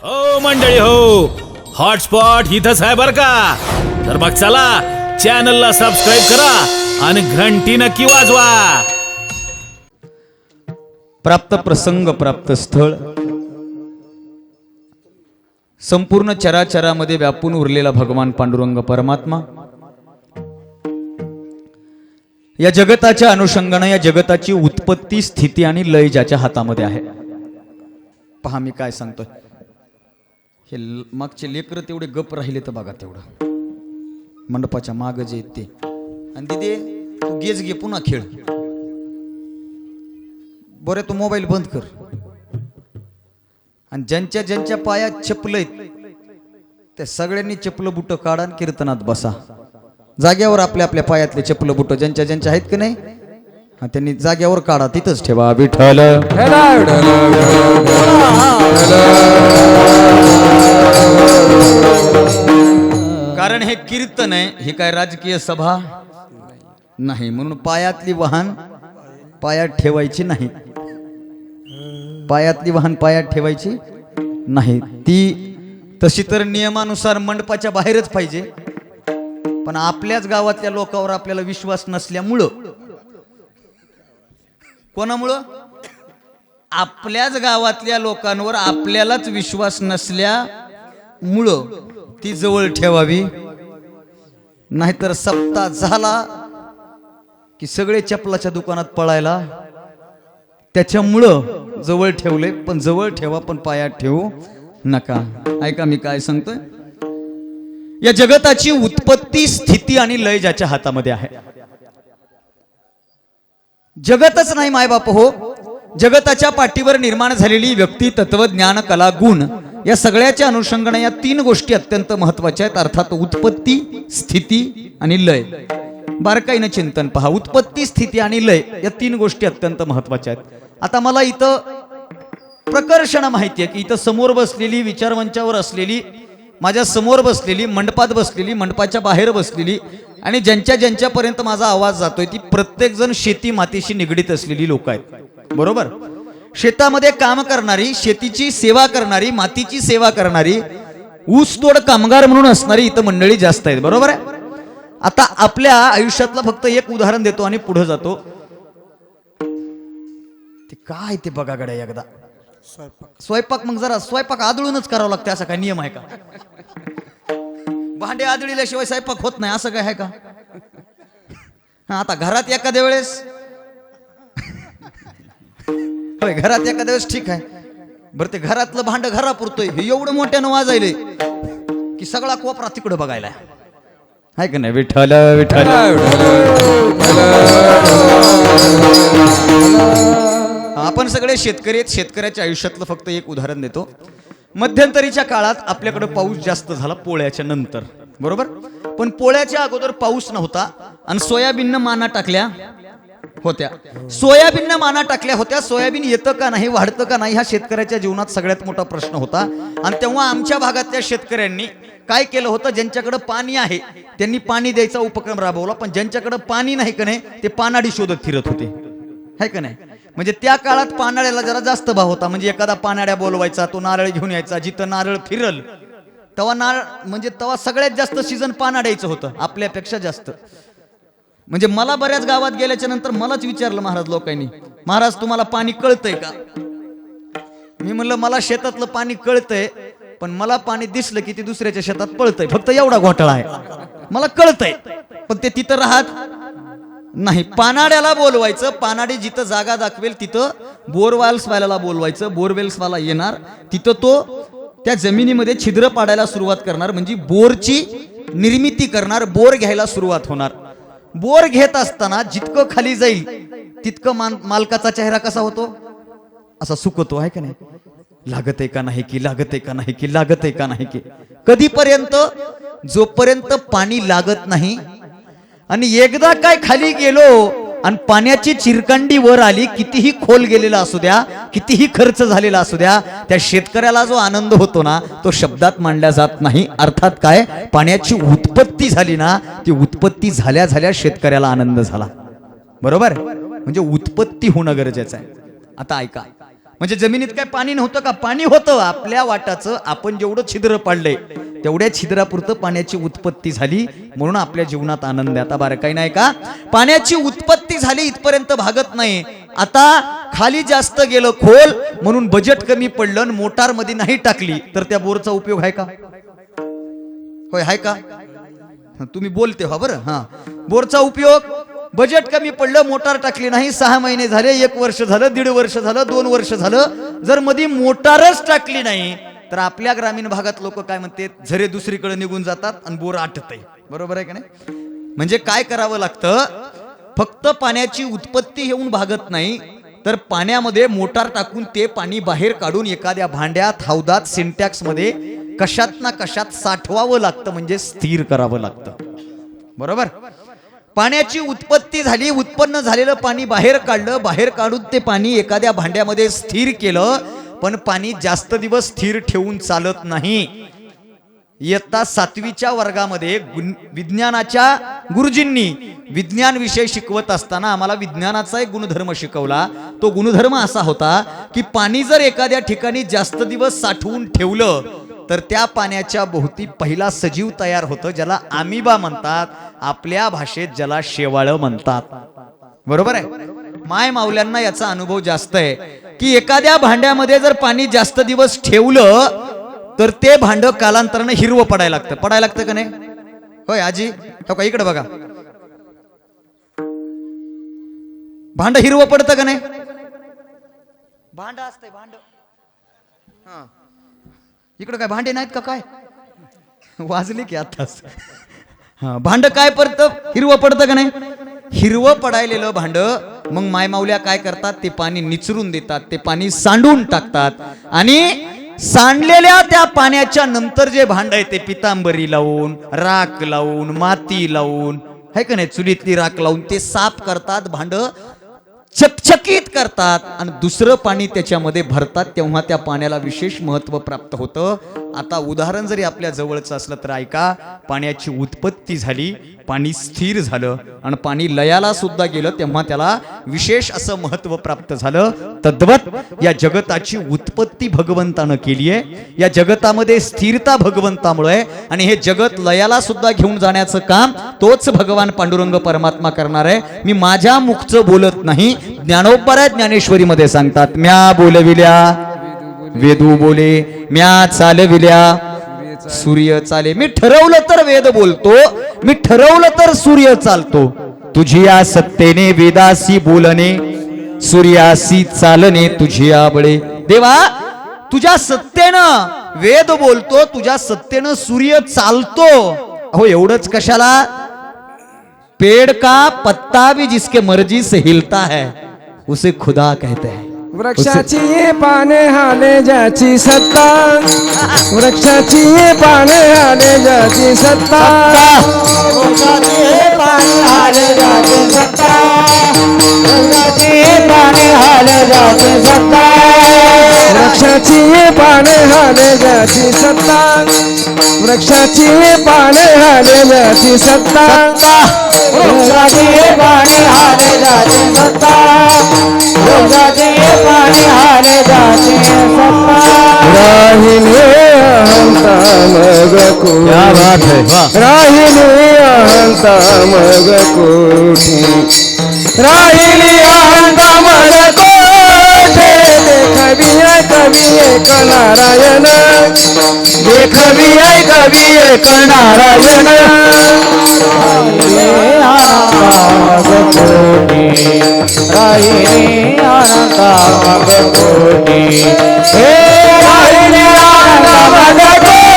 हो मंडळी हो, हॉटस्पॉट इथंच आहे बर का. तर मग चला चॅनलला सबस्क्राईब करा आणि घंटी नक्की वाजवा. प्राप्त प्रसंग प्राप्त स्थळ संपूर्ण चराचरामध्ये व्यापून उरलेला भगवान पांडुरंग परमात्मा या जगताच्या अनुषंगाने या जगताची उत्पत्ती स्थिती आणि लय ज्याच्या हातामध्ये आहे. पहा मी काय सांगतोय, हे मागचे लेकर तेवढे गप राहिले तर बघा तेवढं मंडपाच्या माग जे ते. आणि दिदे तू गेज घे पुन्हा खेळ, बरे तू मोबाईल बंद कर. आणि ज्यांच्या ज्यांच्या पायात चपल आहेत त्या सगळ्यांनी चपल बुट काढा आणि कीर्तनात बसा. जाग्यावर आपल्या आपल्या पायातले चपल बुट ज्यांच्या ज्यांच्या आहेत की नाही त्यांनी जाग्यावर काढा, तिथंच ठेवा. विठ्ठल कारण हे कीर्तन आहे, हे काय राजकीय सभा नाही. म्हणून पायातली वाहन पायात ठेवायची नाही, पायातली वाहन पायात ठेवायची नाही. ती तशी तर नियमानुसार मंडपाच्या बाहेरच पाहिजे. पण आपल्याच गावातल्या लोकांवर आपल्याला विश्वास नसल्यामुळं, कोणामुळं? आपल्याच गावातल्या लोकांवर आपल्यालाच विश्वास नसल्यामुळं ती जवळ ठेवावी. नाहीतर सप्ताह झाला की सगळे चपलाच्या दुकानात पळायला. त्याच्यामुळं जवळ ठेवले, पण जवळ ठेवा पण पायात ठेवू नका. ऐका मी काय सांगतोय, या जगताची उत्पत्ती स्थिती आणि लय ज्याच्या हातामध्ये आहे. जगतच नाही मायबाप हो, जगताच्या पाठीवर निर्माण झालेली व्यक्ती, तत्व, ज्ञान, कला, गुण या सगळ्याच्या अनुषंगाने या तीन गोष्टी अत्यंत महत्वाच्या आहेत. अर्थात उत्पत्ती, स्थिती आणि लय. बारकाईनं चिंतन पहा, उत्पत्ती, स्थिती आणि लय या तीन गोष्टी अत्यंत महत्वाच्या आहेत. आता मला इथं प्रकर्षण माहिती आहे की इथं समोर बसलेली, विचारमंचावर असलेली, माझ्या समोर बसलेली, मंडपात बसलेली, मंडपाच्या बाहेर बसलेली आणि ज्यांच्या ज्यांच्यापर्यंत माझा आवाज जातोय ती प्रत्येक जण शेती मातीशी निगडीत असलेली लोक आहेत. बरोबर? शेतामध्ये काम करणारी, शेतीची सेवा करणारी, मातीची सेवा करणारी, ऊसतोड कामगार म्हणून असणारी इथं मंडळी जास्त आहेत. बरोबर आहे? आता आपल्या आयुष्यातलं फक्त एक उदाहरण देतो आणि पुढे जातो. ते काय ते बघा गड्या एकदा स्वयंपाक. मग जरा स्वयंपाक आदळूनच करावं लागतं, असा काय नियम आहे का? भांडे आदळल्याशिवाय स्वयंपाक होत नाही असं काय आहे का? आता घरात एखाद्या वेळेस होय, घरात एखाद्या वेळेस ठीक आहे. बरं ते घरातलं भांड घरापुरतोय हे एवढं मोठ्यानं वाजायले की सगळा कोपरा तिकडं बघायला आहे का नाही? विठ्ठल विठ्ठल. आपण सगळे शेतकरी आहेत. शेतकऱ्याच्या आयुष्यातलं फक्त एक उदाहरण देतो. मध्यंतरीच्या काळात आपल्याकडे पाऊस जास्त झाला पोळ्याच्या नंतर. बरोबर? पण पोळ्याच्या अगोदर पाऊस नव्हता आणि सोयाबीननं माना टाकल्या होत्या. सोयाबीननं माना टाकल्या होत्या. सोयाबीन येतं का नाही, वाढतं का नाही, हा शेतकऱ्याच्या जीवनात सगळ्यात मोठा प्रश्न होता. आणि तेव्हा आमच्या भागातल्या शेतकऱ्यांनी काय केलं होतं, ज्यांच्याकडे पाणी आहे त्यांनी पाणी द्यायचा उपक्रम राबवला. पण ज्यांच्याकडे पाणी नाही का नाही ते पानाडी शोधत फिरत होते, है का नाही? म्हणजे त्या काळात पानाड्याला जरा जास्त भाव होता. म्हणजे एखादा पानाड्या बोलवायचा, तो नारळ घेऊन यायचा. जिथं नारळ फिरल तेव्हा म्हणजे तेव्हा सगळ्यात जास्त सीझन पानाड्याचं होतं, आपल्यापेक्षा जास्त. म्हणजे मला बऱ्याच गावात गेल्याच्या नंतर मलाच विचारलं महाराज लोकांनी, महाराज तुम्हाला पाणी कळतंय का? मी म्हणलं मला शेतातलं पाणी कळतंय, पण मला पाणी दिसलं की ते दुसऱ्याच्या शेतात पळतंय, फक्त एवढा घोटाळा आहे. मला कळतंय पण ते तिथं राहत नाही. पानाड्याला बोलवायचं, पानाडी जिथं जागा दाखवेल तिथं बोरवेल्सवाल्याला बोलवायचं. बोरवेल्सवाला येणार, तिथं तो त्या जमिनीमध्ये छिद्र पाडायला सुरुवात करणार, म्हणजे बोरची निर्मिती करणार, बोर घ्यायला सुरुवात होणार. बोर घेत असताना जितकं खाली जाईल तितकं मालकाचा चेहरा कसा होतो, असा सुकतो, आहे का नाही? लागत आहे का नाही की, लागत आहे का नाही की, लागत आहे का नाही की. कधीपर्यंत? जोपर्यंत पाणी लागत नाही. आणि एकदा काय खाली गेलो आणि पाण्याची चिरकांडी वर आली, कितीही खोल गेलेला असू द्या, कितीही खर्च झालेला असू द्या, त्या शेतकऱ्याला जो आनंद होतो ना तो शब्दात मांडला जात नाही. अर्थात काय, पाण्याची उत्पत्ती झाली ना, ती उत्पत्ती झाल्या झाल्या शेतकऱ्याला आनंद झाला. बरोबर? म्हणजे उत्पत्ती होणं गरजेचं आहे. आता ऐका, म्हणजे जमिनीत काय पाणी नव्हतं का? पाणी होतं आपल्या वाटाचं. आपण जेवढं छिद्र पाडलंय तेवढ्या छिद्रापुरतं पाण्याची उत्पत्ती झाली, म्हणून आपल्या जीवनात आनंद आहे. आता बारं काही नाही का, पाण्याची उत्पत्ती झाली इथपर्यंत भागत नाही. आता खाली जास्त गेलं खोल, म्हणून बजेट कमी पडलं आणि मोटार मध्ये नाही टाकली तर त्या बोरचा उपयोग आहे का? होय आहे का? तुम्ही बोलते व्हा बरं. हा, बोरचा उपयोग, बजेट कमी पडलं, मोटार टाकली नाही, 6 महिने झाले, 1 वर्ष झालं, 1.5 वर्ष झालं, 2 वर्ष झालं, जर मध्ये मोटारच टाकली नाही तर आपल्या ग्रामीण भागात लोक काय म्हणते, झरे दुसरीकडे निघून जातात आणि बोर आटतंय. बरोबर आहे का नाही? म्हणजे काय करावं लागतं, फक्त पाण्याची उत्पत्ती येऊन भागत नाही, तर पाण्यामध्ये मोटार टाकून ते पाणी बाहेर काढून एखाद्या भांड्यात, हौदात, सिंटॅक्स मध्ये कशात ना कशात साठवावं लागतं, म्हणजे स्थिर करावं लागतं. बरोबर? पाण्याची उत्पत्ती झाली, उत्पन्न झालेलं पाणी बाहेर काढलं, बाहेर काढून ते पाणी एखाद्या भांड्यामध्ये स्थिर केलं. पण पाणी जास्त दिवस स्थिर ठेवून चालत नाही. इयत्ता 7वीच्या वर्गामध्ये विज्ञानाच्या गुरुजींनी विज्ञान विषय शिकवत असताना आम्हाला विज्ञानाचा एक गुणधर्म शिकवला. तो गुणधर्म असा होता की पाणी जर एखाद्या ठिकाणी जास्त दिवस साठवून ठेवलं तर त्या पाण्याच्या भोवती पहिला सजीव तयार होतं, ज्याला अमिबा म्हणतात, आपल्या भाषेत ज्याला शेवाळ म्हणतात. बरोबर आहे? माय माऊल्यांना याचा अनुभव जास्त आहे की एखाद्या भांड्यामध्ये जर पाणी जास्त दिवस ठेवलं तर ते भांड कालांतराने हिरवं पडायला लागतं. पडायला लागतं का नाही? होय आजी, हो का? इकडे बघा, भांड हिरवं पडतं का नाही? भांड असतंय भांड. हा, इकडे काय भांडे नाहीत का? काय वाजले की आताच? हा, भांड काय पडतं? हिरवं पडतं का नाही? हिरवं पडायलेलं भांड मग मायमाऊल्या काय करतात, ते पाणी निचरून देतात, ते पाणी सांडून टाकतात, आणि सांडलेल्या त्या पाण्याच्या नंतर जे भांड आहे ते पितांबरी लावून, राख लावून, माती लावून, है का नाही, चुलीतली राख लावून ते साफ करतात, भांड चकचकीत करतात आणि दुसरं पाणी त्याच्यामध्ये भरतात. तेव्हा त्या पाण्याला विशेष महत्व प्राप्त होतं. आता उदाहरण जरी आपल्या जवळचं असलं तर ऐका, पाण्याची उत्पत्ती झाली, पाणी स्थिर झालं आणि पाणी लयाला सुद्धा गेलं, तेव्हा त्याला विशेष असं महत्व प्राप्त झालं. तद्वत या जगताची उत्पत्ती भगवंतानं केली आहे. या जगतामध्ये स्थिरता भगवंतामुळे आहे, आणि हे जगत लयाला सुद्धा घेऊन जाण्याचं काम तोच भगवान पांडुरंग परमात्मा करणार आहे. मी माझ्या मुखचं बोलत नाही, ज्ञानोबराय ज्ञानेश्वरी मध्ये सांगतात, म्या बोलविल्या वेदू बोले, म्या चालविल्या सूर्य चाले. मी ठरवलं तर वेद बोलतो, मी ठरवलं तर सूर्य चालतो. तुझी या सत्तेने वेदासी बोलणे, सूर्यासी चालणे तुझी बळे. देवा, तुझ्या सत्तेनं वेद बोलतो, तुझ्या सत्तेनं सूर्य चालतो. अहो एवढंच कशाला, पेड़ का पत्ता भी जिसके मर्जी से हिलता है उसे खुदा कहते हैं. वृक्षाची ये पाने हाले ज्याची सत्ता, वृक्षाची ये पाने हाले ज्याची सत्ता, वृक्षाची ये पाने हाले ज्याची सत्ता, वृक्षाची ये पाने हाले ज्याची सत्ता, वृक्षाची ये पाने हाले ज्याची सत्ता, वृक्षाची ये पाने हाले ज्याची सत्ता, वृक्षाची ये पाने हाले ज्याची सत्ता, वृक्षाची ये पाने हाले ज्याची सत्ता. राहिने अहंता मग कोठी, क्या बात है, राहिने अहंता मग कोठी, राहिने अहंता मग कोठी. देखवी है कवी एक नारायण, देखवी है कवी एक नारायण, राहिने अहंता मग कोठी, राहिने अहंता मग कोठी, हे राहिने अहंता मग कोठी.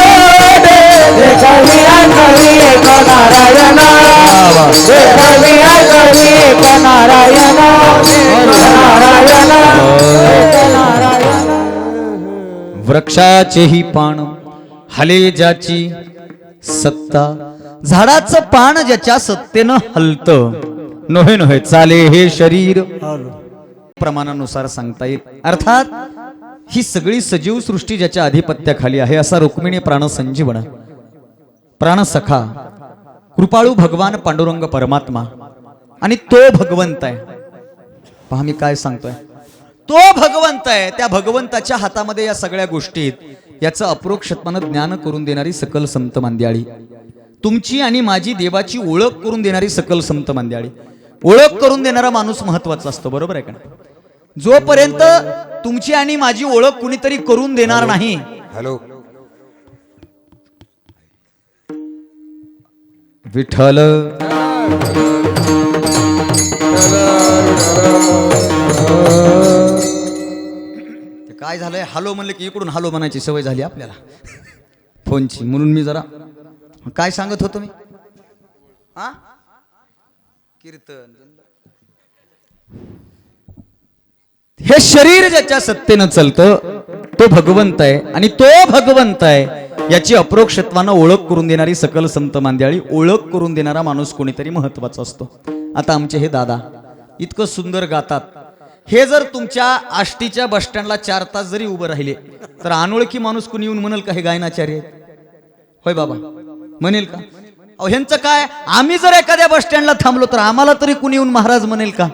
देखवी है कवी एक नारायण, देखवी है कवी एक नारायण, नारायण नारायण. वृक्षाचेही पान हले ज्याची सत्ता, झाडाचं पान ज्याच्या सत्तेनं हलतं, नव्हे नव्हे चाले हे शरीर, प्रमाणानुसार सांगता येईल. अर्थात ही सगळी सजीव सृष्टी ज्याच्या अधिपत्याखाली आहे, असा रुक्मिणी प्राणसंजीवना, प्राणसखा, कृपाळू भगवान पांडुरंग परमात्मा, आणि तो भगवंत आहे. पहा मी काय सांगतोय, तो भगवंत आहे. त्या भगवंताच्या हातामध्ये या सगळ्या गोष्टी आहेत. याचं अप्रोक्षत्वानं ज्ञान करून देणारी सकल संत मांद्याळी, तुमची आणि माझी देवाची ओळख करून देणारी सकल संत मांद्याळी. ओळख करून देणारा माणूस महत्वाचा असतो, बरोबर आहे का? जोपर्यंत तुमची आणि माझी ओळख कुणीतरी करून देणार नाही. हॅलो विठ्ठल काय झालंय, हॅलो म्हणलं की इकडून हॅलो म्हणायची सवय झाली आपल्याला फोनची, म्हणून मी जरा काय सांगत होतो मी, हा कीर्तन. हे शरीर ज्याच्या सत्तेनं चालतं तो भगवंत आहे, आणि तो भगवंत आहे याची अप्रोक्षत्वानं ओळख करून देणारी सकल संत मांद्याळी, ओळख करून देणारा माणूस कोणीतरी महत्वाचा असतो. आता आमचे हे दादा इतकं सुंदर गातात, हे जर तुमच्या आष्टीच्या बस स्टँडला 4 तास जरी उभं राहिले तर अनोळखी माणूस कुणी येऊन म्हणेल का हे गायनाचार्य आहेत? होय बाबा, म्हणेल का? अहो ह्यांचं काय, आम्ही जर एखाद्या बस स्टँडला थांबलो तर आम्हाला तरी कुणी येऊन महाराज म्हणेल का?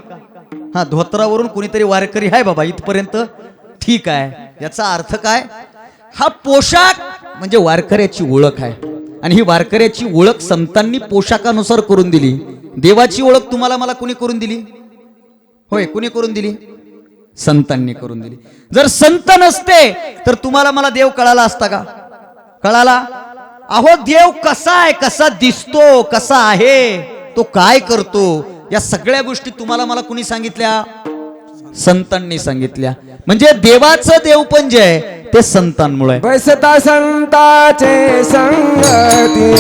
हा, धोत्रावरून कुणीतरी वारकरी आहे बाबा इथपर्यंत, ठीक आहे. याचा अर्थ काय? हा पोशाख म्हणजे वारकऱ्याची ओळख आहे, आणि ही वारकऱ्याची ओळख संतांनी पोशाखानुसार करून दिली. देवाची ओळख तुम्हाला मला कुणी करून दिली? होय, कुणी करून दिली? संतांनी करून दिली. जर संत नसते तर तुम्हाला मला देव कळाला असता का? कळाला? अहो देव कसा आहे, कसा दिसतो, कसा आहे, तो काय करतो, या सगळ्या गोष्टी तुम्हाला मला कुणी सांगितल्या? संतांनी सांगितल्या. म्हणजे देवाचं देवपण जे आहे ते संतांमुळे. बैसता संताचे संगती,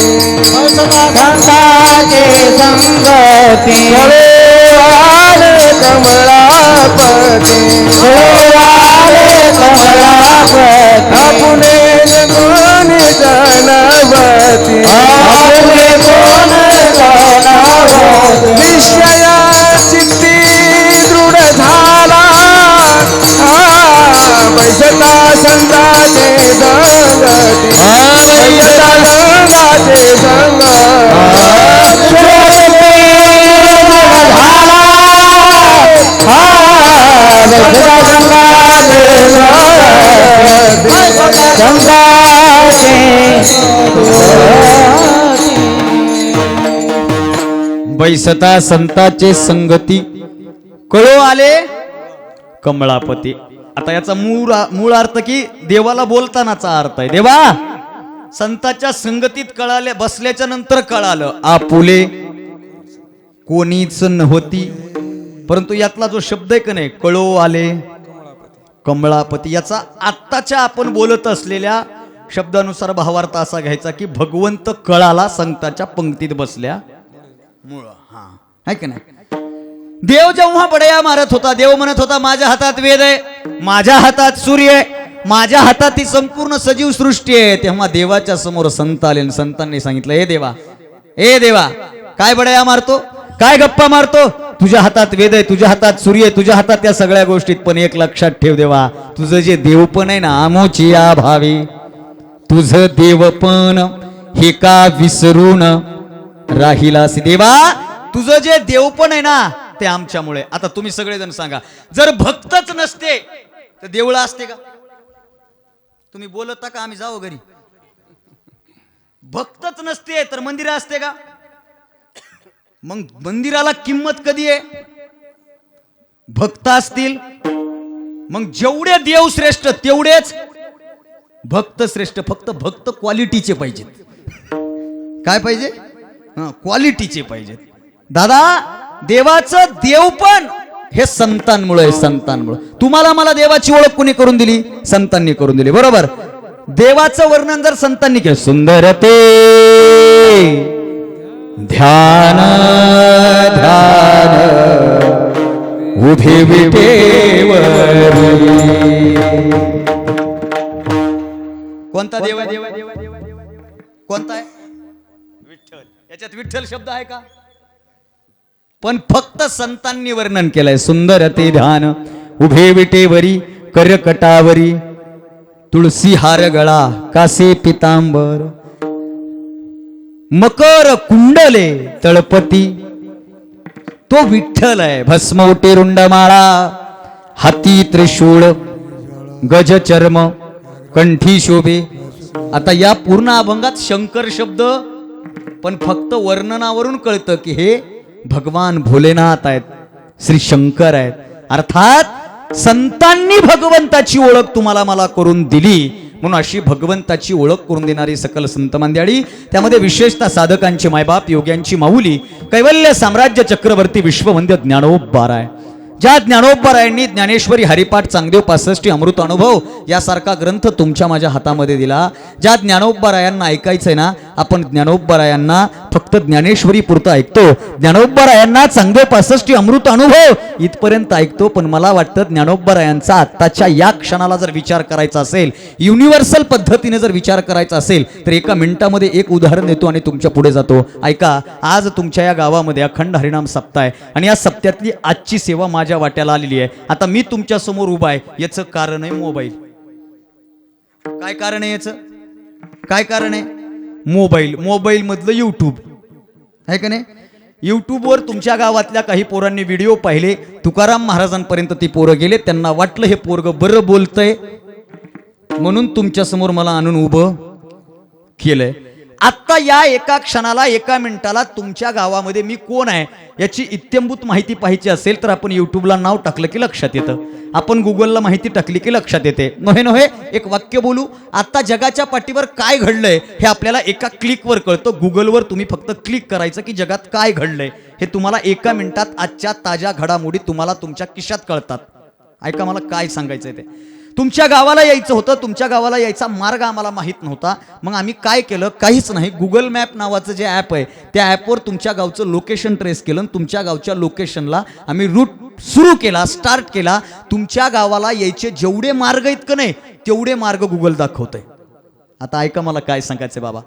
संताचे संगती, आले कमलापती, आले कमलापती, आपुले कोण जनवती, आपुले कोण जनवती, निश्चया चित्ती दृढ झाला, बैसता संताचे संगती, बैसता संताचे बैसता संताचे संगती, कळो आले कमळापती. आता याचा मूळ अर्थ की देवाला बोलतानाचा अर्थ आहे. देवा संताच्या संगतीत कळाले, बसल्याच्या नंतर कळालं आपुले कोणीच नव्हती, परंतु यातला जो शब्द आहे का नाही, कळो आले कमळापती, याचा आत्ताच्या आपण बोलत असलेल्या शब्दानुसार भावार्थ असा घ्यायचा की भगवंत कळाला संताच्या पंक्तीत बसल्या मुळ. हा आहे का नाही? देव जेव्हा बडया मारत होता, देव म्हणत होता माझ्या हातात वेद आहे, माझ्या हातात सूर्य आहे, माझ्या हातात ही संपूर्ण सजीव सृष्टी आहे, तेव्हा देवाच्या समोर संत आले आणि संतांनी सांगितलं, हे देवा, ए देवा, काय बडया मारतो, काय गप्पा मारतो, तुझ्या हातात वेद आहे, तुझ्या हातात सूर्य आहे, तुझ्या हातात त्या सगळ्या गोष्टीत, पण एक लक्षात ठेव देवा, तुझं जे देवपण आहे ना आमोची या भावी, तुझं देवपण हे का विसरून राहिलास देवा, तुझं जे देवपण आहे ना ते आमच्यामुळे. आता तुम्ही सगळेजण सांगा, जर भक्तच नसते तर देवळ असते का? तुम्ही बोलता का आम्ही जाऊ घरी? भक्तच नसते तर मंदिर असते का? मग मंदिराला किंमत कधी आहे? भक्त असतील. मग जेवढे देव श्रेष्ठ तेवढेच भक्त श्रेष्ठ. फक्त भक्त क्वालिटीचे पाहिजेत. काय पाहिजे? क्वालिटीचे पाहिजेत. दादा देवाचं देवपण हे संतांमुळे, संतांमुळे. तुम्हाला मला देवाची ओळख कोणी करून दिली? संतांनी करून दिली, बरोबर. देवाचं वर्णन जर संतांनी केलं, सुंदर ते ध्यान ध्यान उभे विटेवरी. कोणता देव आहे? कोणता आहे? विठ्ठल. याच्यात विठ्ठल शब्द आहे का? पण फक्त संतांनी वर्णन केलंय. सुंदर ते ध्यान उभे विटेवरी, करकटावरी तुळसी हार गळा, कासे पितांबर, मकर कुंडले तळपती. तो विठ्ठल आहे. भस्म उटे रुंड माळा, हाती त्रिशूळ गज चर्म कंठी शोभे. आता या पूर्ण अभंगात शंकर शब्द पण फक्त वर्णनावरून कळतं की हे भगवान भोलेनाथ आहेत, श्री शंकर आहेत. अर्थात संतांनी भगवंताची ओळख तुम्हाला मला करून दिली, म्हणून अशी भगवंताची ओळख करून देणारी सकल संत मंडळी, त्यामध्ये विशेषतः साधकांचे मायबाप, योग्यांची माऊली, कैवल्य साम्राज्य चक्रवर्ती विश्ववंद्य ज्ञानोबराय. ज्या ज्ञानोबरायांनी ज्ञानेश्वरी, हरिपाठ, चांगदेव 65 अमृत अनुभव यासारखा ग्रंथ तुमच्या माझ्या हातामध्ये दिला, ज्या ज्ञानोबरायांना ऐकायचंय ना, आपण ज्ञानोबरायांना फक्त ज्ञानेश्वरी पुरतं ऐकतो, ज्ञानोबरायांना चांगदेव 65 अमृत अनुभव इथपर्यंत ऐकतो. पण मला वाटतं ज्ञानोबरायांचा आत्ताच्या या क्षणाला जर विचार करायचा असेल, युनिव्हर्सल पद्धतीने जर विचार करायचा असेल, तर एका मिनिटामध्ये एक उदाहरण देतो आणि तुमच्या पुढे जातो. ऐका, आज तुमच्या या गावामध्ये अखंड हरिनाम सप्ताह आहे आणि या सप्त्यातली आजची सेवा माझ्या वाट्याला आलेली आहे. आता मी तुमच्या समोर उभा आहे, याचं कारण आहे मोबाईल. काय कारण आहे याचं? काय कारण आहे? मोबाईल. मोबाईल मधलं युट्यूब आहे का नाही? युट्यूबवर तुमच्या गावातल्या काही पोरांनी व्हिडिओ पाहिले, तुकाराम महाराजांपर्यंत ती पोरं गेले, त्यांना वाटलं हे पोरग बरं बोलतंय म्हणून तुमच्या समोर मला आणून उभं केलंय. आत्ता या एका क्षणाला, एका मिनिटाला तुमच्या गावामध्ये मी कोण आहे याची इत्यंभूत माहिती पाहिजे असेल तर आपण युट्यूबला नाव टाकलं की लक्षात येतं, आपण गुगलला माहिती टाकली की लक्षात येते. नव्हे नव्हे एक वाक्य बोलू, आता जगाच्या पाठीवर काय घडलंय हे आपल्याला एका क्लिकवर कळतं. गुगलवर तुम्ही फक्त क्लिक करायचं की जगात काय घडलंय हे तुम्हाला एका मिनिटात आजच्या ताज्या घडामोडी तुम्हाला तुमच्या खिशात कळतात. ऐका, मला काय सांगायचंय ते. तुमच्या गावाला यायचं होतं, तुमच्या गावाला यायचा मार्ग आम्हाला माहीत नव्हता. मग आम्ही काय केलं? काहीच नाही. गुगल मॅप नावाचं जे ॲप आहे त्या ॲपवर तुमच्या गावचं लोकेशन ट्रेस केलं, तुमच्या गावच्या लोकेशनला आम्ही रूट सुरू केला, स्टार्ट केला. तुमच्या गावाला यायचे जेवढे मार्ग आहेत का नाही तेवढे मार्ग गुगल दाखवतंय. आता ऐका, मला काय सांगायचं बाबा,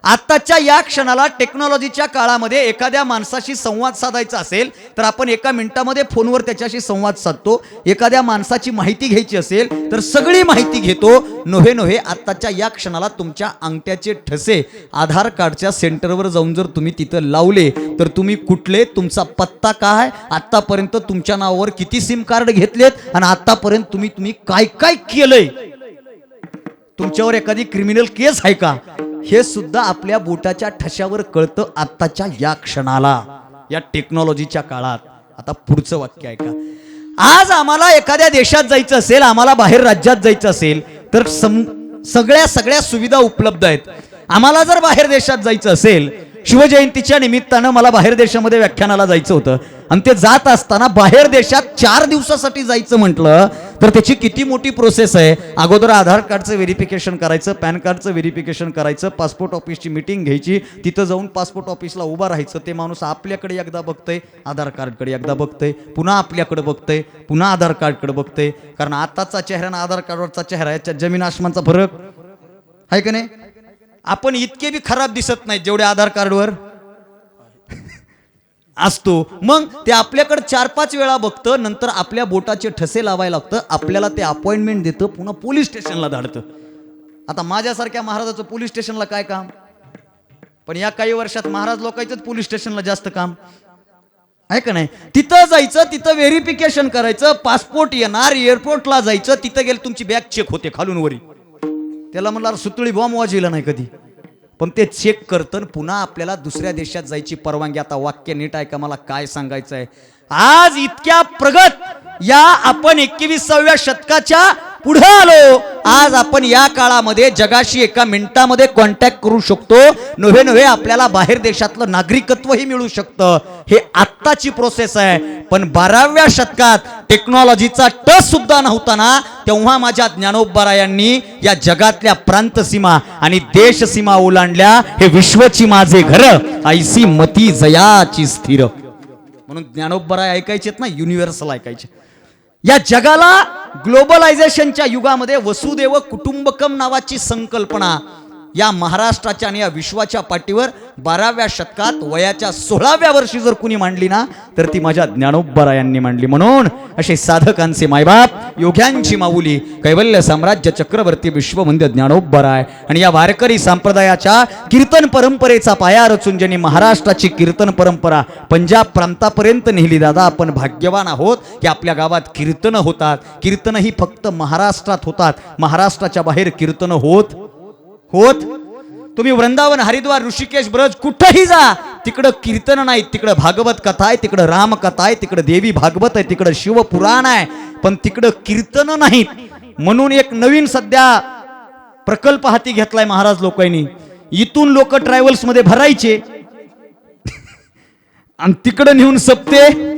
आत्ताच्या या क्षणाला टेक्नॉलॉजीच्या काळामध्ये एखाद्या माणसाशी संवाद साधायचा असेल तर आपण एका मिनिटामध्ये फोनवर त्याच्याशी संवाद साधतो. एखाद्या माणसाची माहिती घ्यायची असेल तर सगळी माहिती घेतो. नव्हे नव्हे आत्ताच्या या क्षणाला तुमच्या अंगठ्याचे ठसे आधार कार्डच्या सेंटरवर जाऊन जर तुम्ही तिथं लावले तर तुम्ही कुठले, तुमचा पत्ता काय, आत्तापर्यंत तुमच्या नावावर किती सिम कार्ड घेतलेत आणि आत्तापर्यंत तुम्ही काय काय केलंय, तुमच्यावर एखादी क्रिमिनल केस आहे का, हे सुद्धा आपल्या बोटाच्या ठशावर कळतं आत्ताच्या या क्षणाला, या टेक्नॉलॉजीच्या काळात. आता पुढचं वाक्य ऐका. आज आम्हाला एखाद्या देशात जायचं असेल, आम्हाला बाहेर राज्यात जायचं असेल तर सगळ्या सुविधा उपलब्ध आहेत. आम्हाला जर बाहेर देशात जायचं असेल, शिवजयंतीच्या निमित्तानं मला बाहेर देशामध्ये व्याख्यानाला जायचं होतं आणि ते जात असताना बाहेर देशात 4 दिवसासाठी जायचं म्हटलं तर त्याची किती मोठी प्रोसेस आहे. अगोदर आधार कार्डचं व्हेरिफिकेशन करायचं, पॅन कार्डचं व्हेरिफिकेशन करायचं, पासपोर्ट ऑफिसची मीटिंग घ्यायची, तिथं जाऊन पासपोर्ट ऑफिसला उभा राहायचं. ते माणूस आपल्याकडे एकदा बघतंय, आधार कार्डकडे एकदा बघतंय, पुन्हा आपल्याकडे बघतंय, पुन्हा आधार कार्डकडे बघतंय. कारण आताचा चेहरा आणि आधार कार्डवरचा चेहरा याच्यात जमीन आसमानचा फरक आहे का नाही? आपण इतके बी खराब दिसत नाही जेवढे आधार कार्डवर असतो. मग ते आपल्याकडे 4-5 वेळा बघतं, नंतर आपल्या बोटाचे ठसे लावायला लागतं, आपल्याला ते अपॉइंटमेंट देतं, पुन्हा पोलीस स्टेशनला धाडतं. आता माझ्यासारख्या महाराजाचं पोलीस स्टेशनला काय काम? पण या काही वर्षात महाराज लोकांचंच पोलीस स्टेशनला जास्त काम आहे का नाही? तिथं जायचं, तिथं व्हेरिफिकेशन करायचं, पासपोर्ट येणार, एअरपोर्टला जायचं, तिथं गेलं तुमची बॅग चेक होते खालून वरी. त्याला म्हणलं सुतळी बॉम्ब वाजविला नाही कधी, पण ते चेक करतं पुन्हा आपल्याला दुसऱ्या देशात जायची परवानगी. आता वाक्य नीट आहे का, मला काय सांगायचं आहे. आज इतक्या प्रगत या आपण 21व्या शतकाच्या पुढे आलो. आज आपण या काळामध्ये जगाशी एका मिनिटामध्ये कॉन्टॅक्ट करू शकतो. नव्हे नव्हे आपल्याला बाहेर देशातलं नागरिकत्वही मिळू शकतं. हे आत्ताची प्रोसेस आहे. पण 12व्या शतकात टेक्नॉलॉजीचा टच सुद्धा नव्हता ना, तेव्हा माझ्या ज्ञानोबरायांनी या जगातल्या प्रांतसीमा आणि देशसीमा ओलांडल्या. हे विश्वची माझे घर, ऐसी मती जयाची स्थिर. म्हणून ज्ञानोबराय ऐकायचेत ना, युनिव्हर्सल ऐकायचे. या जगाला ग्लोबलायझेशनच्या युगामध्ये वसुदेव कुटुंबकम नावाची संकल्पना या महाराष्ट्राच्या आणि या विश्वाच्या पाठीवर 12व्या शतकात वयाच्या 16व्या वर्षी जर कुणी मांडली ना तर ती माझ्या ज्ञानोबरायांनी मांडली. म्हणून असे साधकांचे मायबाप, योग्यांची माऊली, कैवल्य साम्राज्य चक्रवर्ती विश्ववंद्य ज्ञानोबराय आणि या वारकरी संप्रदायाच्या कीर्तन परंपरेचा पाया रचून ज्यांनी महाराष्ट्राची कीर्तन परंपरा पंजाब प्रांतापर्यंत नेली. दादा, आपण भाग्यवान आहोत की आपल्या गावात कीर्तन होतात. कीर्तन ही फक्त महाराष्ट्रात होतात, महाराष्ट्राच्या बाहेर कीर्तन होत. तुम्ही वृंदावन, हरिद्वार, ऋषिकेश, ब्रज कुठंही जा, तिकडं कीर्तन नाही, तिकडं भागवत कथा आहे, तिकडं रामकथा आहे, तिकडं देवी भागवत आहे, तिकडं शिवपुराण आहे, पण तिकडं कीर्तन नाहीत. म्हणून एक नवीन सध्या प्रकल्प हाती घेतलाय महाराज लोकांनी. इथून लोक ट्रॅव्हल्स मध्ये भरायचे आणि तिकडं नेऊन सपते,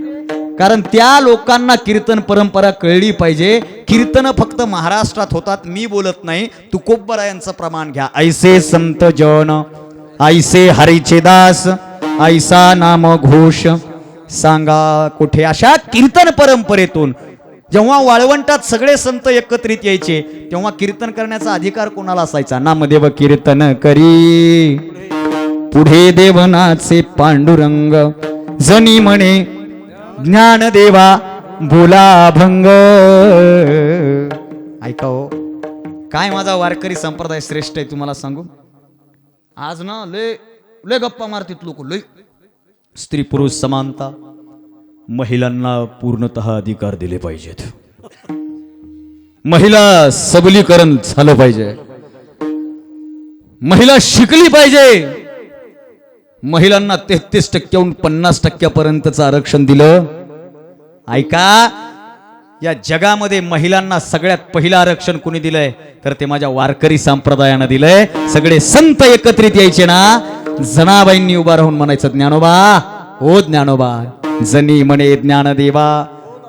कारण त्या लोकांना कीर्तन परंपरा कळली पाहिजे. कीर्तन फक्त महाराष्ट्रात होतात. मी बोलत नाही, तुकोबरायांचं प्रमाण घ्या. ऐसे संत जन, ऐसे हरीचे दास, ऐसा नाम घोष सांगा कुठे. अशा कीर्तन परंपरेतून जेव्हा वाळवंटात सगळे संत एकत्रित यायचे तेव्हा कीर्तन करण्याचा अधिकार कोणाला असायचा? नामदेव कीर्तन करी पुढे देवनाचे पांडुरंग, जनी म्हणे ज्ञानदेवा बोला भंग. ऐका हो, काय माझा वारकरी संप्रदाय श्रेष्ठ आहे तुम्हाला सांगू. आज ना लय लय गप्पा मारतात लोक, लय स्त्री पुरुष समानता, महिलांना पूर्णतः अधिकार दिले पाहिजेत, महिला सबलीकरण झालं पाहिजे, महिला शिकली पाहिजे, महिलांना 33% 50% आरक्षण दिलं. ऐका, या जगामध्ये महिलांना सगळ्यात पहिलं आरक्षण कोणी दिलंय तर ते माझ्या वारकरी संप्रदायानं दिलंय. सगळे संत एकत्रित यायचे ना, जनाबाईंनी उभा राहून म्हणायचं, ज्ञानोबा ओ ज्ञानोबा, जनी म्हणे ज्ञानदेवा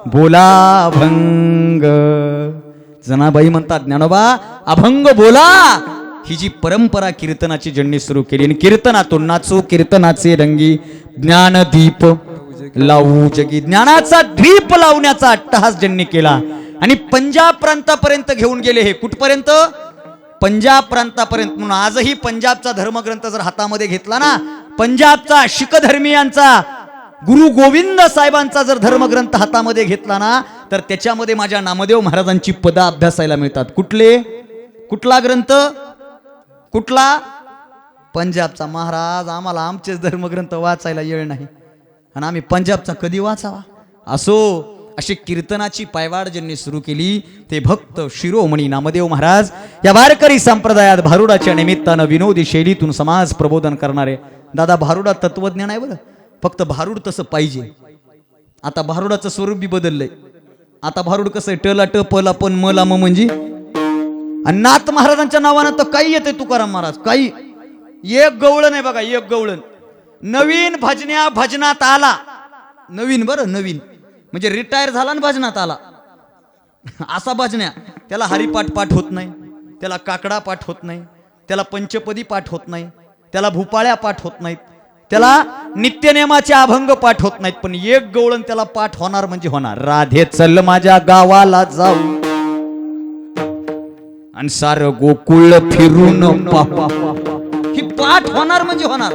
बोला अभंग. जनाबाई म्हणतात, ज्ञानोबा अभंग बोला. ही जी परंपरा कीर्तनाची ज्यांनी सुरू केली, आणि कीर्तनातून नाचू कीर्तनाचे रंगी, ज्ञानदीप लावू जगी, ज्ञानाचा दीप लावण्याचा अट्टहास ज्यांनी केला आणि पंजाब प्रांतापर्यंत घेऊन गेले. हे कुठपर्यंत? पंजाब प्रांतापर्यंत. म्हणून आजही पंजाबचा धर्मग्रंथ जर हातामध्ये घेतला ना, पंजाबचा शीख धर्मीयांचा गुरु गोविंद साहेबांचा जर धर्मग्रंथ हातामध्ये घेतला ना, तर त्याच्यामध्ये माझ्या नामदेव महाराजांची पद अभ्यासायला मिळतात. कुठला ग्रंथ? कुठला? पंजाबचा. महाराज, आम्हाला आमचेच धर्मग्रंथ वाचायला येळ नाही आणि आम्ही पंजाबचा कधी वाचावा? असो, अशी कीर्तनाची पायवाड ज्यांनी सुरू केली ते भक्त शिरोमणी नामदेव महाराज. या वारकरी संप्रदायात भारुडाच्या निमित्तानं विनोदी शैलीतून समाज प्रबोधन करणारे. दादा, भारुडा तत्वज्ञान आहे बरं, फक्त भारूड तसं पाहिजे. आता भारुडाचं स्वरूप बी बदललंय. आता भारूड कसं आहे? टला ट पला पण मला म म्हणजे. आणि नाथ महाराजांच्या नावानं तर काही येते तुकाराम महाराज, काही. एक गवळण आहे बघा, एक गवळण. नवीन भजनात आला. नवीन बरं, नवीन म्हणजे रिटायर झाला आणि भजनात आला असा भजन्या. त्याला हरिपाठ पाठ होत नाही, त्याला काकडा पाठ होत नाही, त्याला पंचपदी पाठ होत नाही, त्याला भूपाळ्या पाठ होत नाहीत, त्याला नित्यनेमाचे अभंग पाठ होत नाहीत. पण एक गवळण त्याला पाठ होणार म्हणजे होणार. राधे चल माझ्या गावाला जाऊ आणि सार गोकुळ फिरून ही पाठ होणार म्हणजे होणार.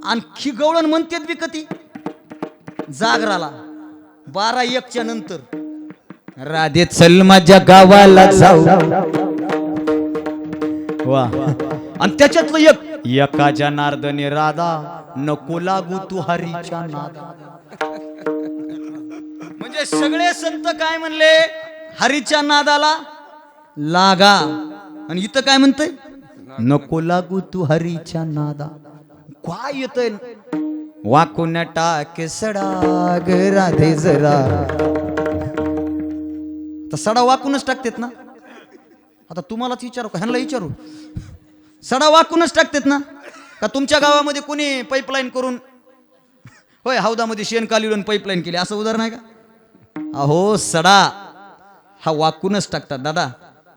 आणखी गवळण म्हणतेत बी कधी जागराला 12-1च्या नंतर. राधे चल माझ्या गावाला जाऊ. वा. आणि त्याच्यातलं एक, एका जनार्दने राधा नको लागू तू हरीच्या नादा. म्हणजे सगळे संत काय म्हणले? हरीच्या नादाला लागा. आणि इथं काय म्हणतंय? नको लागू तू हरीच्या नादा. काय येतंय? वाकून टाके सडा ग राधे जरा. तर सडा वाकूनच टाकतेत ना. आता तुम्हालाच विचारू का, ह्यांना विचारू, सडा वाकूनच टाकतेत ना का? तुमच्या गावामध्ये कोणी पाईपलाईन करून, होय, हौदामध्ये शेण कालवून पाईपलाईन केली असं उदाहरण आहे का? अहो, सडा हा वाकूनच टाकतात. दादा,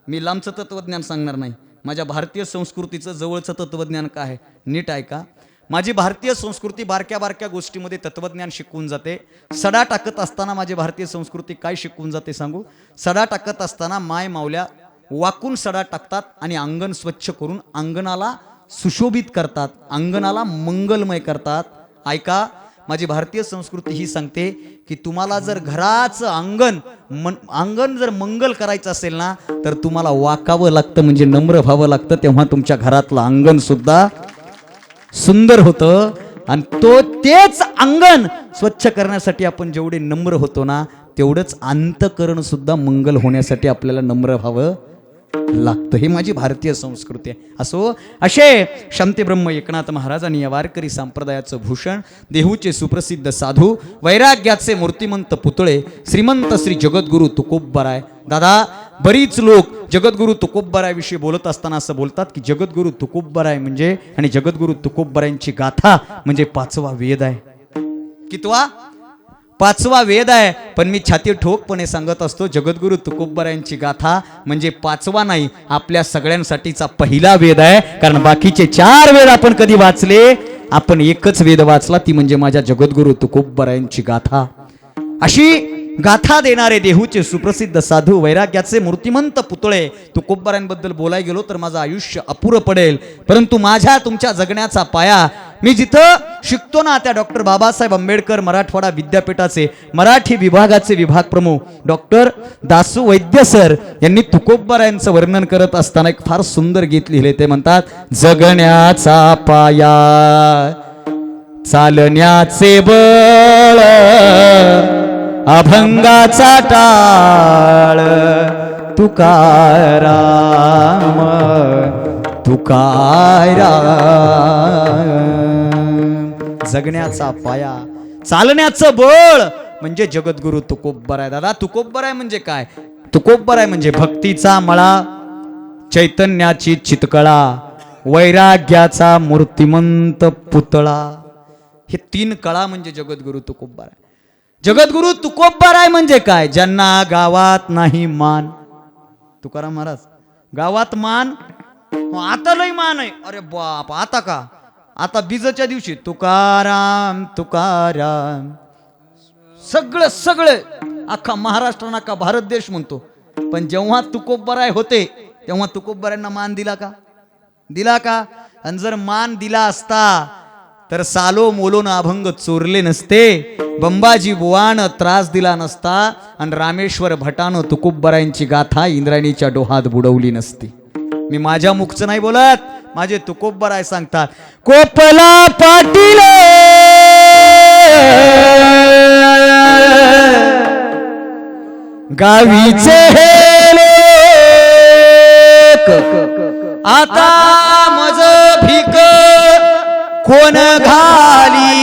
मी लांबचं तत्वज्ञान सांगणार नाही. माझ्या भारतीय संस्कृतीचं जवळचं तत्वज्ञान काय आहे नीट ऐका. माझी भारतीय संस्कृती बारक्या बारक्या गोष्टीमध्ये तत्वज्ञान शिकवून जाते. सडा टाकत असताना माझी भारतीय संस्कृती काय शिकवून जाते सांगू? सडा टाकत असताना माय मावल्या वाकून सडा टाकतात आणि अंगण स्वच्छ करून अंगणाला सुशोभित करतात, अंगणाला मंगलमय करतात. ऐका, माझी भारतीय संस्कृती ही सांगते की तुम्हाला जर घराचं अंगण जर मंगल करायचं असेल ना, तर तुम्हाला वाकावं लागतं, म्हणजे नम्र व्हावं लागतं. तेव्हा तुमच्या घरातलं अंगण सुद्धा सुंदर होतं. आणि तेच अंगण स्वच्छ करण्यासाठी आपण जेवढे नम्र होतो ना, तेवढंच अंतकरण सुद्धा मंगल होण्यासाठी आपल्याला नम्र व्हावं लागतं. हे माझी भारतीय संस्कृती आहे. असो, असे शांतीब्रह्म एकनाथ महाराज आणि या वारकरी संप्रदायाचं भूषण, देहूचे सुप्रसिद्ध साधू, वैराग्याचे मूर्तिमंत पुतळे, श्रीमंत श्री जगद्गुरु तुकोबराय. दादा, बरीच लोक जगद्गुरु तुकोबरायविषयी बोलत असताना असं बोलतात की जगद्गुरु तुकोबराय म्हणजे, आणि जगद्गुरु तुकोबरायांची गाथा म्हणजे 5वा वेद आहे. कितवा? 5वा वेद आहे. पण मी छाती ठोकपणे सांगत असतो, जगद्गुरु तुकोबरायांची गाथा म्हणजे 5वा नाही, आपल्या सगळ्यांसाठीचा पहिला वेद आहे. कारण बाकीचे 4 वेद आपण कधी वाचले? आपण एकच वेद वाचला, ती म्हणजे माझ्या जगद्गुरु तुकोबरायांची गाथा. अशी गाथा देणारे देहूचे सुप्रसिद्ध साधू, वैराग्याचे मूर्तिमंत पुतळे तुकोबरायांबद्दल बोलाय गेलो तर माझं आयुष्य अपुरं पडेल. परंतु माझ्या तुमच्या जगण्याचा पाया मी जिथं शिकतो ना, त्या डॉक्टर बाबासाहेब आंबेडकर मराठवाडा विद्यापीठाचे मराठी विभागाचे विभाग प्रमुख डॉक्टर दासू वैद्य सर यांनी तुकोबरायांचं वर्णन करत असताना एक फार सुंदर गीत लिहिले. ते म्हणतात, जगण्याचा पाया चालण्याचे बळ, अभंगाचा टाळ, तुकाराम तुकाराम. जगण्याचा पाया, चालण्याचं बळ म्हणजे जगद्गुरु तुकोबराय. दादा, तुकोबराय म्हणजे काय? तुकोबराय म्हणजे भक्तीचा मळा, चैतन्याची चितकळा, वैराग्याचा मूर्तिमंत पुतळा. हे 3 कळा म्हणजे जगद्गुरु तुकोबराय. जगद्गुरु तुकोबराय म्हणजे काय? ज्यांना गावात नाही मान. तुकाराम महाराज, गावात मान, आता लय मान आहे. अरे बाप, आता का? आता बीजच्या दिवशी तुकाराम तुकाराम, सगळे अख्खा महाराष्ट्र अख्खा भारत देश म्हणतो. पण जेव्हा तुकोबराय होते तेव्हा तुकोबरायांना मान दिला का? दिला का? आणि जर मान दिला असता तर सालो मोलोन अभंग चोरले नसते, बंबाजी बुवानं त्रास दिला नसता, आणि रामेश्वर भटानं तुकोबरायांची गाथा इंद्रायणीच्या डोहात बुडवली नसती. मी माझ्या मुखचं नाही बोलत, माझे तुकोबराय सांगतात. कोपला पाटील गावीचे हे लोक, आता मज भीक कोण घाली,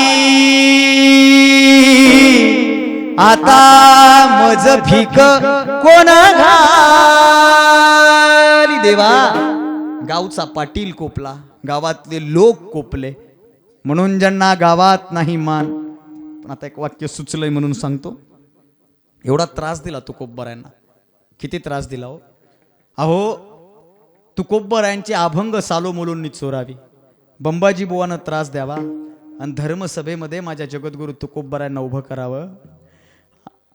आता मज भीक कोण घाली. देवा, गावचा पाटील कोपला, गावातले लोक कोपले, म्हणून ज्यांना गावात नाही मान. पण आता एक वाक्य सुचलंय म्हणून सांगतो. एवढा त्रास दिला तुकोबरायांना, किती त्रास दिला हो. अहो, तुकोबरायांचे अभंग सालो मुलूंनी चोरावी, बंबाजी बुवानं त्रास द्यावा, आणि धर्मसभेमध्ये माझ्या जगद्गुरु तुकोबरायांना उभं करावं,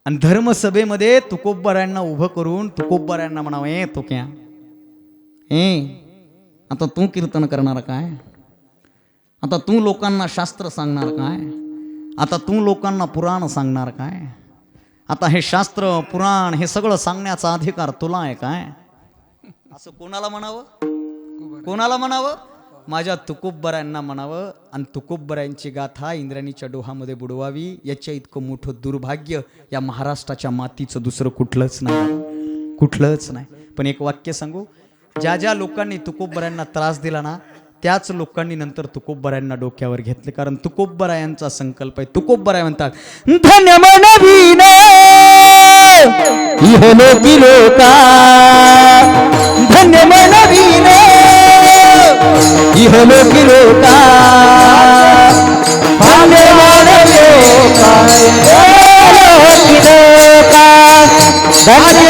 आणि धर्मसभेमध्ये तुकोबरायांना उभं करून तुकोबरायांना म्हणावं, ए तुक्या, आता तू कीर्तन करणार काय? आता तू लोकांना शास्त्र सांगणार काय? आता तू लोकांना पुराण सांगणार काय? आता हे शास्त्र पुराण हे सगळं सांगण्याचा अधिकार तुला आहे काय? असं कोणाला म्हणावं? कोणाला म्हणावं? माझ्या तुकोबरायांना म्हणावं. आणि तुकोबरायांची गाथा इंद्रायणीच्या डोहामध्ये बुडवावी. याच्या इतकं मोठं दुर्भाग्य या महाराष्ट्राच्या मातीचं दुसरं कुठलंच नाही, कुठलंच नाही. पण एक वाक्य सांगू, ज्या ज्या लोकांनी तुकोबरायांना त्रास दिला ना, त्याच लोकांनी नंतर तुकोबरायांना डोक्यावर घेतले. कारण तुकोबरायांचा संकल्प आहे. तुकोबराय म्हणतात, धन्य मनवीन इहलोकी लोका, धन्य मनवीन इहलोकी लोका, धन्य मनवीन इहलोकी लोका, धन्य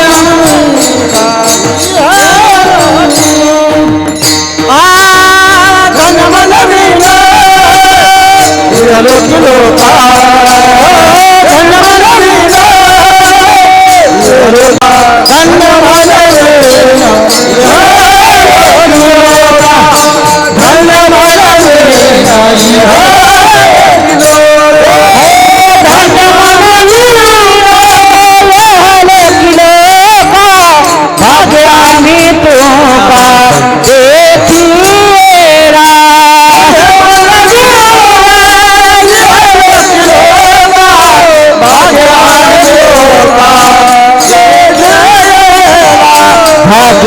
धन्य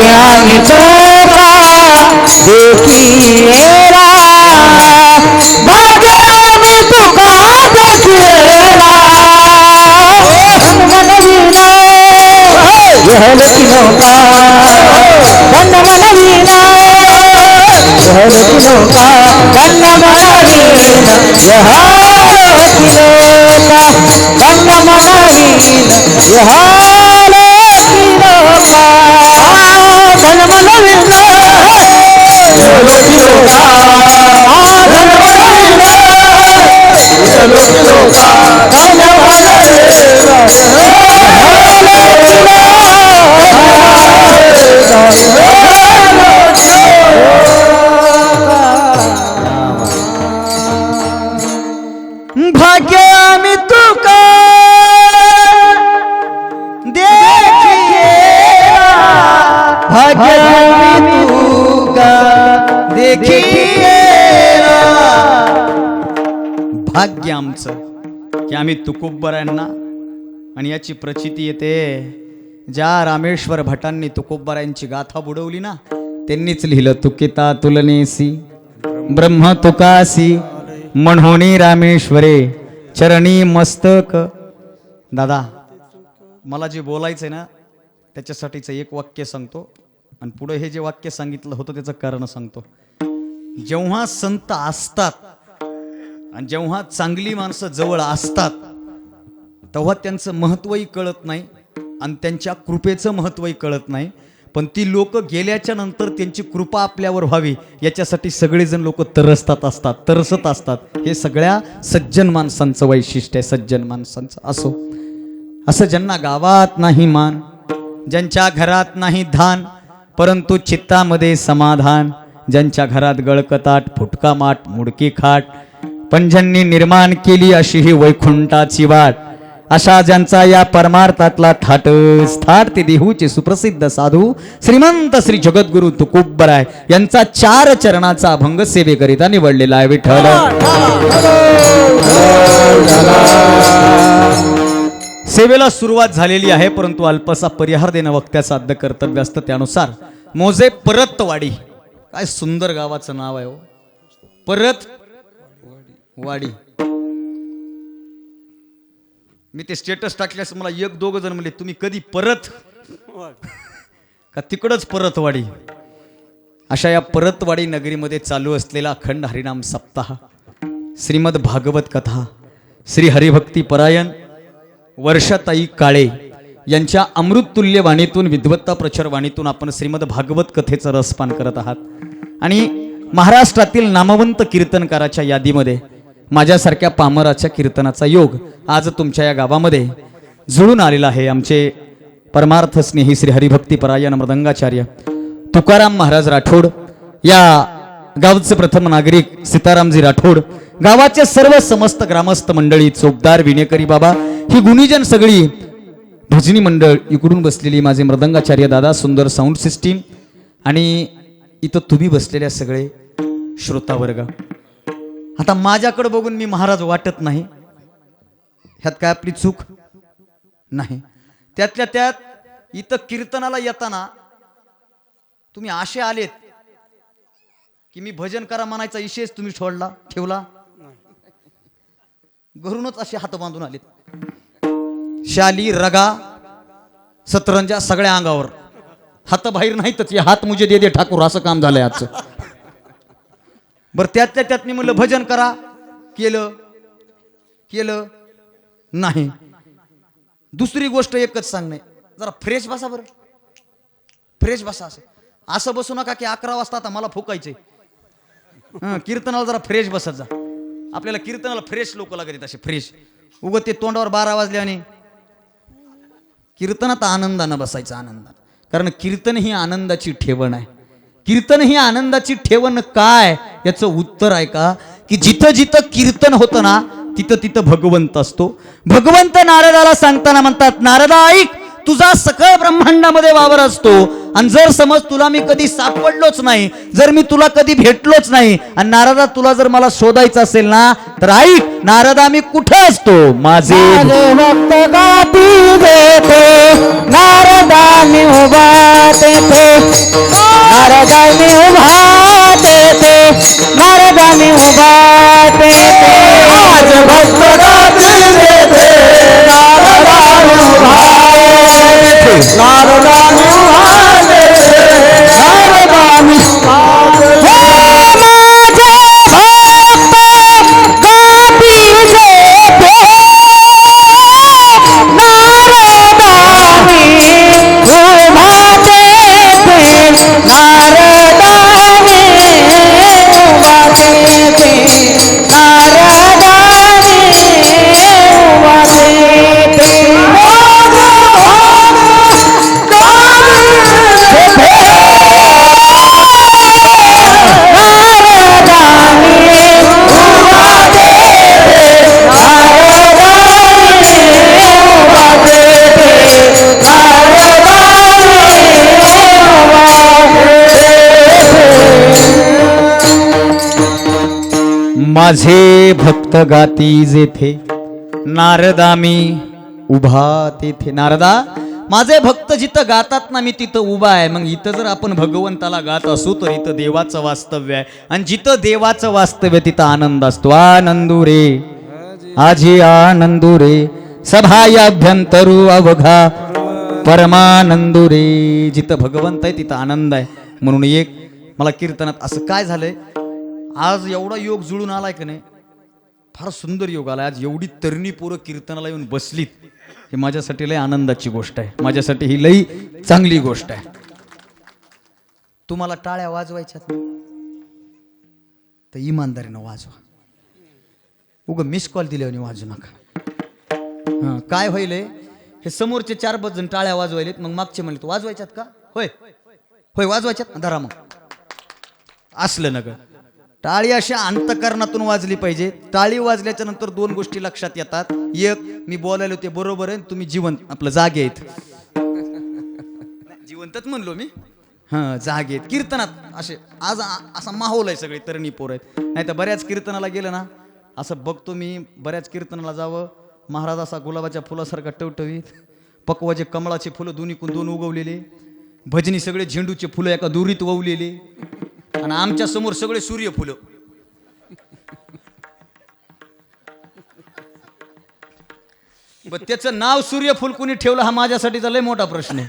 भाग्यानी चोका देखिएरा भाग्यानी तुका देखिएरा मनवीना यह लखनऊ का मन मनवीना यह लखनऊ का मन मनवीना यह लखनऊ का मन मनवीना यह भाग्यामी तुका देखिएरा भाग्यामी तुका देखिएरा भाग्य आमचं की आम्ही तुकोबरायांना आणि याची प्रचिती येते ज्या रामेश्वर भटांनी तुकोबरायांची गाथा बुडवली ना त्यांनीच लिहिलं तुकिता तुलनेसी ब्रह्म तुकासी म्हणून रामेश्वरे चरणी मस्तक. दादा मला जे बोलायचंय ना त्याच्यासाठीच एक वाक्य सांगतो आणि पुढे हे जे वाक्य सांगितलं होतं त्याचं कारण सांगतो. जेव्हा संत असतात आणि जेव्हा चांगली माणसं जवळ असतात तेव्हा त्यांचं महत्वही कळत नाही आणि त्यांच्या कृपेचं महत्वही कळत नाही. पण ती लोक गेल्याच्या नंतर त्यांची कृपा आपल्यावर व्हावी याच्यासाठी सगळेजण लोक तरसत असतात. हे सगळ्या सज्जन माणसांचं वैशिष्ट्य आहे. सज्जन माणसांचं असं ज्यांना गावात नाही मान, ज्यांच्या घरात नाही धान परंतु चित्तामध्ये समाधान, ज्यांच्या घरात गळकताट फुटका माठ मुडकी खाट पण ज्यांनी निर्माण केली अशी ही वैकुंठाची वाट, अशा ज्यांचा या परमार्थातला थाट ते देहूचे सुप्रसिद्ध साधू श्रीमंत श्री जगद्गुरु तुकोबराय यांचा 4 चरणाचा अभंग सेवेकरिता निवडलेला आहे. विठ्ठल सेवेला सुरुवात झालेली आहे परंतु अल्पसा परिहार देणं वक्त्याचं आद्य कर्तव्य असतं. त्यानुसार मोजे परतवाडी, काय सुंदर गावाचं नाव आहे हो, परतवाडी. मी ते स्टेटस टाकल्यास मला 1-2 जण म्हणले तुम्ही कधी परत का तिकडच परतवाडी. अशा या परतवाडी नगरीमध्ये चालू असलेला अखंड हरिनाम सप्ताह, श्रीमद भागवत कथा, श्री हरिभक्ती परायण वर्षाताई काळे यांच्या अमृततुल्य वाणीतून विद्वत्ता प्रचार वाणीतून आपण श्रीमद भागवत कथेचं रसपान करत आहात. आणि महाराष्ट्रातील नामवंत कीर्तनकाराच्या यादीमध्ये माझ्यासारख्या पामराच्या कीर्तनाचा योग आज तुमच्या या गावामध्ये जुळून आलेला आहे. आमचे परमार्थ स्नेही श्री हरिभक्ती परायण मृदंगाचार्य तुकाराम महाराज राठोड, या गावचे प्रथम नागरिक सीतारामजी राठोड, गावाचे सर्व समस्त ग्रामस्थ मंडळी, चोपदार विनेकरी बाबा, ही गुणीजन सगळी भजनी मंडळ, इकडून बसलेली माझे मृदंगाचार्य दादा, सुंदर साऊंड सिस्टीम आणि इथं तुम्ही बसलेल्या सगळे श्रोता वर्ग. आता माझ्याकडे बघून मी महाराज वाटत नाही, ह्यात काय आपली चूक नाही. त्यातल्या त्यात इथं कीर्तनाला येताना तुम्ही असे आलेत की मी भजन करा म्हणायचा विषयच तुम्ही ठेवला. घरूनच असे हात बांधून आलेत, शाली रगा सतरंजा सगळ्या अंगावर, हात बाहेर नाहीतच, हात मुझे दे दे ठाकूर असं काम झालंय आजचं. बरं त्यातल्या त्यात मी म्हणलं भजन करा, केलं नाही. दुसरी गोष्ट एकच सांगणे, जरा फ्रेश बसा, बरं फ्रेश बसा. असं बसू नका की 11 वाजता आता मला फुकायचंय. कीर्तनाला जरा फ्रेश बसत जा. आपल्याला कीर्तनाला फ्रेश लोक लागत असे फ्रेश. उगत ते तोंडावर 12 वाजले आणि कीर्तनात आनंदानं बसायचं, आनंदानं. कारण कीर्तन ही आनंदाची ठेवण आहे. कीर्तन ही आनंदाची ठेवण काय याचं उत्तर आहे का, की जिथं जिथं कीर्तन होतं ना तिथं तिथं भगवंत असतो. भगवंत नारदाला सांगताना म्हणतात, नारदा ऐक, तुझा सकळ ब्रह्मांडामध्ये वावर असतो. आणि जर समज तुला मी कधी सापडलोच नाही, जर मी तुला कधी भेटलोच नाही, आणि नारदा तुला जर मला शोधायचं असेल ना, तर ऐक नारदा मी कुठे असतो. माझे भक्त गाती देते नारदानी उभा तेथे, नारदानी उभा तेथे, नारदानी उभा तेथे. आज भक्त गाती देते नारदानी उभा तेथे, नारदानी उभा तेथे, नारदानी उभा तेथे. माझे भक्त गाती जेथे, नारदा मी उभा तेथे. नारदा माझे भक्त जिथं गातात ना, मी तिथं उभा आहे. मग इथं जर आपण भगवंताला गात असू तर इथं देवाचं वास्तव्य आहे, आणि जिथं देवाचं वास्तव्य तिथं आनंद असतो. आनंदू रे आजी आनंदू रे, सभायाभ्यंतरू अवघा परमानंदू रे. जिथं भगवंत आहे तिथं आनंद आहे. म्हणून एक मला कीर्तनात असं काय झालंय, आज एवढा योग जुळून आलाय का नाही, फार सुंदर योग आलाय. आज एवढी तरुणी पोरं कीर्तनाला येऊन बसलीत, ही माझ्यासाठी लय आनंदाची गोष्ट आहे, माझ्यासाठी ही लई चांगली गोष्ट आहे. तुम्हाला टाळ्या वाजवायच्यात तर इमानदारीनं वाजवा, उगं मिस कॉल दिल्याने वाजू नका. काय होईल हे, समोरचे 4-5 जण टाळ्या वाजवायलेत, मग मागचे म्हणले तू वाजवायच्यात का, होय होय वाजवायच्यात, धरा मग. असलं नका, टाळी अशा अंतकरणातून वाजली पाहिजे. टाळी वाजल्याच्या नंतर 2 गोष्टी लक्षात येतात. एक, मी बोलायला ते बरोबर आहे, तुम्ही जिवंत आपलं जागे आहेत. जिवंतच म्हणलो मी, जागे आहेत. कीर्तनात असे आज असा माहोल आहे, सगळे तरुणी पोर आहेत. नाही तर बऱ्याच कीर्तनाला गेलं ना, असं बघतो मी, बऱ्याच कीर्तनाला जावं, महाराज असा गुलाबाच्या फुलासारखा टवटवीत, पक्वाचे कमळाचे फुलं दोन्हीकून 2 उगवलेले, भजनी सगळे झेंडूचे फुलं एका दोरीत ववलेले, आणि आमच्या समोर सगळे सूर्यफुलं. त्याचं नाव सूर्यफुल कुणी ठेवलं हा माझ्यासाठीचा लय मोठा प्रश्न आहे.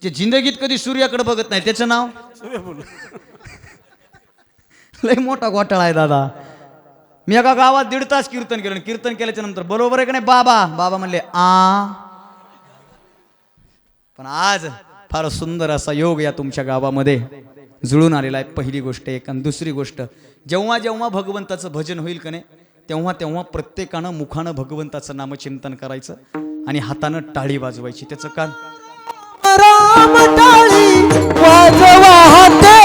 जे जिंदगीत कधी सूर्याकडे बघत नाही त्याचं नाव सूर्यफुल, लय मोठा घोटाळा आहे दादा. मी एका गावात 1.5 तास कीर्तन केलं. कीर्तन केल्याच्या नंतर बरोबर आहे का नाही बाबा, बाबा म्हणले आ. पण आज फार सुंदर असा योग या तुमच्या गावामध्ये जुळून आलेला आहे. पहिली गोष्ट एक. आणि दुसरी गोष्ट, जेव्हा जेव्हा भगवंताचं भजन होईल का नाही, तेव्हा तेव्हा प्रत्येकानं मुखानं भगवंताचं नामचिंतन करायचं आणि हातानं टाळी वाजवायची. त्याचं कारण राम टाळी वाजवाते,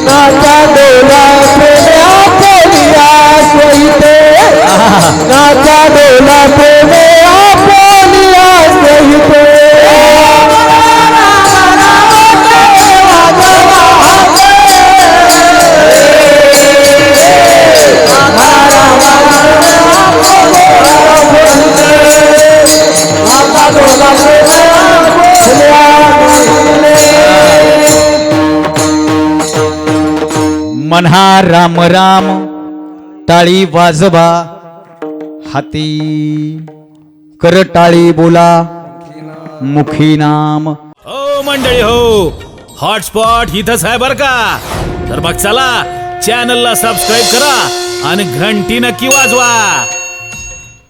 नाचा डोला प्रेम्या पोलिया सहिते, नाचा डोला प्रेम्या पोलिया सहिते. म्हणा राम राम टाळी वाजवा, हाती कर टाळी बोला, मुखी नाम. हो मंडळी हो, हॉटस्पॉट इथंच आहे बर का. तर मग चला चॅनलला सबस्क्राईब करा आणि घंटी नक्की वाजवा.